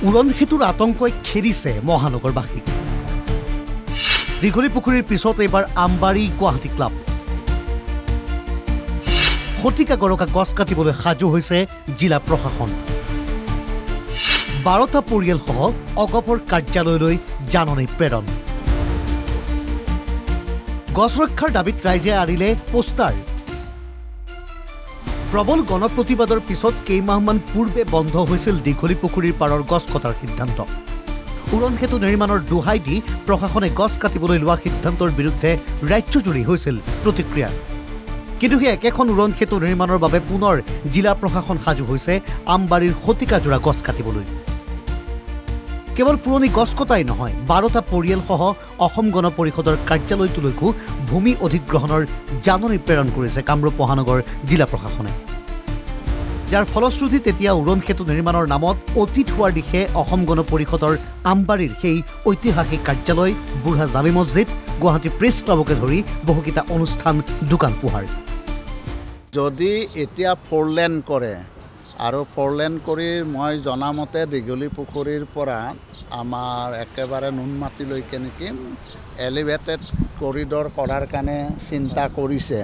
উড়ন সেতুৰ আতংকই খেৰিছে মহানগৰবাসীক। দীঘলী পুখুৰীৰ পিছত এইবাৰ আমবাৰী গুৱাহাটী ক্লাব। শতিকা গৰকা গছ কাটিবলৈ সাজু হৈছে জিলা প্ৰশাসন। 12টা পৰিয়ালসহ অগপৰ কাৰ্যালয়লৈ জাননী প্ৰেৰণ। গছ ৰক্ষাৰ দাবীত ৰাইজে আঁৰিলে পোষ্টাৰ। প্ৰবল গণপ্ৰতিবাদৰ পিছত কেইমাহমান পূৰ্বে বন্ধ হৈছিল দীঘলী পুখুৰীৰ পাৰৰ গছ কটাৰ সিদ্ধান্ত। উড়ন সেতু নিৰ্মাণৰ দোহাই দি প্ৰশাসনে গছ কাটিবলৈ লোৱা সিদ্ধান্তৰ বিৰুদ্ধে ৰাজ্যজুৰি হৈছিল প্ৰতিক্ৰিয়া। কিন্তু সেই একেখন উড়ন সেতু নিৰ্মাণৰ বাবে পুনৰ জিলা প্ৰশাসন সাজু হৈছে আমবাৰীৰ শতিকাজোৰা গছ কাটিবলৈ। কেৱল পুৰণি গছ কটাই নহয়, 12টা পৰিয়ালসহ অসম গণ পৰিষদৰ কাৰ্যালয়টোলৈকো ভূমি অধিগ্ৰহণৰ জাননী প্ৰেৰণ কৰিছে কামৰূপ মহানগৰ জিলা প্ৰশাসনে। যাৰ ফলশ্ৰুতিত এতিয়া উড়ন সেতু নিৰ্মাণৰ নামত অতীত হোৱাৰ দিশে অসম গণ পৰিষদৰ আমবাৰীৰ সেই ঐতিহাসিক কাৰ্যালয়, বুঢ়া জামে মছজিদ, গুৱাহাটী প্ৰেছ ক্লাবকে ধৰি বহুকেইটা অনুষ্ঠান, দোকান পোহাৰ। যদি এতিয়া 4 লেন কৰে আৰু 4 লেন কৰি মই জনামতে দীঘলী পুখুৰীৰ পৰা আমাৰ একেবাৰে নুনমাটিলৈকে নেকি এলিভেটেড কৰিডৰ কৰাৰ কাৰণে চিন্তা কৰিছে।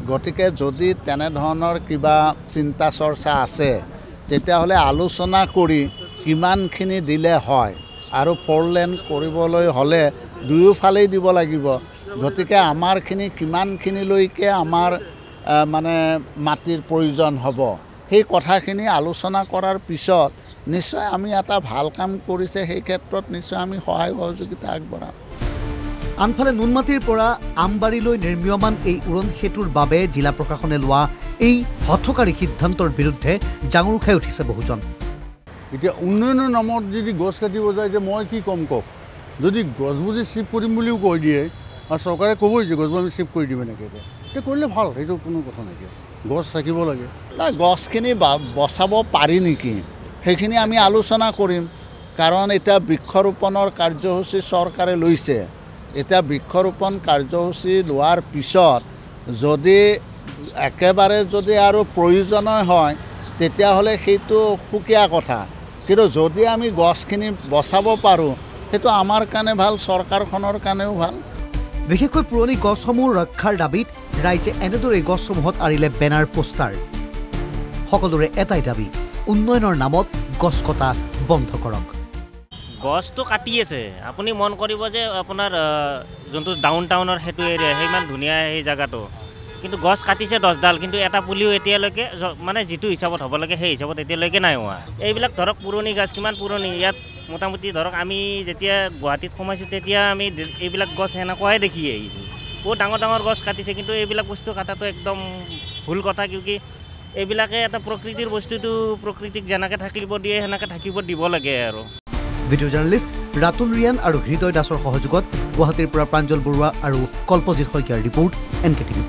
গতিকে যদি তেনেধৰণৰ কিবা চিন্তা চৰ্চা আছে তেতিয়াহ'লে আলোচনা কৰি কিমানখিনি দিলে হয়, আৰু 4 লেন কৰিবলৈ হ'লে দুয়োফালেই দিব লাগিব। গতিকে আমাৰখিনি কিমানখিনিলৈকে আমাৰ মানে মাটিৰ প্ৰয়োজন হ'ব, সেই কথাখিনি আলোচনা কৰাৰ পিছত নিশ্চয় আমি এটা ভাল কাম কৰিছে, সেই ক্ষেত্ৰত নিশ্চয় আমি সহায় সহযোগিতা আগবঢ়াম। আনফালে নুনমাটিৰ পৰা আমবাৰীলৈ নিৰ্মীয়মান এই উড়ন সেতুৰ বাবে জিলা প্ৰশাসনে লোৱা এই হঠকাৰী সিদ্ধান্তৰ বিৰুদ্ধে জাঙুৰ খাই উঠিছে বহুজন। এতিয়া উন্নয়নৰ নামত যদি গছ কাটিব যায়, যে মই কি ক'ম কওক। যদি গছবোৰ যে শ্বিফ্ট কৰিম বুলিও কৈ দিয়ে আৰু চৰকাৰে ক'বই যে গছবোৰ আমি শ্বিফ্ট কৰি দিম এনেকৈ, এতিয়া কৰিলে ভাল, সেইটো কোনো কথা নাইকিয়া। গছ থাকিব লাগে। গছখিনি বচাব পাৰি নেকি সেইখিনি আমি আলোচনা কৰিম, কাৰণ এতিয়া বৃক্ষৰোপণৰ কাৰ্যসূচী চৰকাৰে লৈছে। এতিয়া বৃক্ষৰোপণ কাৰ্যসূচী লোৱাৰ পিছত যদি একেবাৰে যদি আৰু প্ৰয়োজনীয় হয় তেতিয়াহ'লে সেইটো সুকীয়া কথা, কিন্তু যদি আমি গছখিনি বচাব পাৰোঁ সেইটো আমাৰ কাৰণে ভাল, চৰকাৰখনৰ কাৰণেও ভাল। বিশেষকৈ পুৰণি গছসমূহ ৰক্ষাৰ দাবীত ৰাইজে এনেদৰে গছসমূহত আঁৰিলে বেনাৰ, পোষ্টাৰ। সকলোৰে এটাই দাবী, উন্নয়নৰ নামত গছ কটা বন্ধ কৰক। গছটো কাটি আছে, আপুনি মন কৰিব যে আপোনাৰ যোনটো ডাউন টাউনৰ সেইটো এৰিয়া, সেই ইমান ধুনীয়া সেই জেগাটো, কিন্তু গছ কাটিছে 10ডাল, কিন্তু এটা পুলিও এতিয়ালৈকে মানে যিটো হিচাপত হ'ব লাগে সেই হিচাপত এতিয়ালৈকে নাই হোৱা। এইবিলাক ধৰক পুৰণি গছ, কিমান পুৰণি, ইয়াত মোটামুটি ধৰক আমি যেতিয়া গুৱাহাটীত সোমাইছোঁ তেতিয়া আমি এইবিলাক গছ সেনেকুৱাই দেখি আহিছোঁ। বহুত ডাঙৰ ডাঙৰ গছ কাটিছে, কিন্তু এইবিলাক বস্তু কটাটো একদম ভুল কথা, কিউকি এইবিলাকে এটা প্ৰকৃতিৰ বস্তুটো প্ৰকৃতিক যেনেকৈ থাকিব দিয়ে সেনেকৈ থাকিব দিব লাগে আৰু। ভিডিঅ' জাৰ্নেলিষ্ট ৰাতুল ৰিয়ান আৰু হৃদয় দাসৰ সহযোগত গুৱাহাটীৰ পৰা প্ৰাঞ্জল বৰুৱা আৰু কল্পজিৎ শইকীয়াৰ ৰিপৰ্ট, NKTV+।